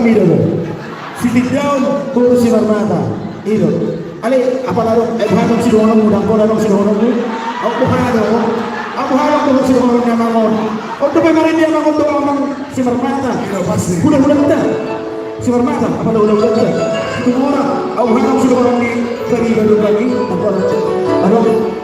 kami dulu. Sitik daun kurus si Marmata. Itu. Ali apa lalu? Bukan si doang mudang kau lalu si doang tu. Aku bukan ada. Aku harap kau si doang yang mangon. Untuk pemain dia mangon tu orang si Marmata. Udah kita. Si Marmata apa udah kita. Itu orang. Aku harap si doang ni bagi. Apa? Aduh.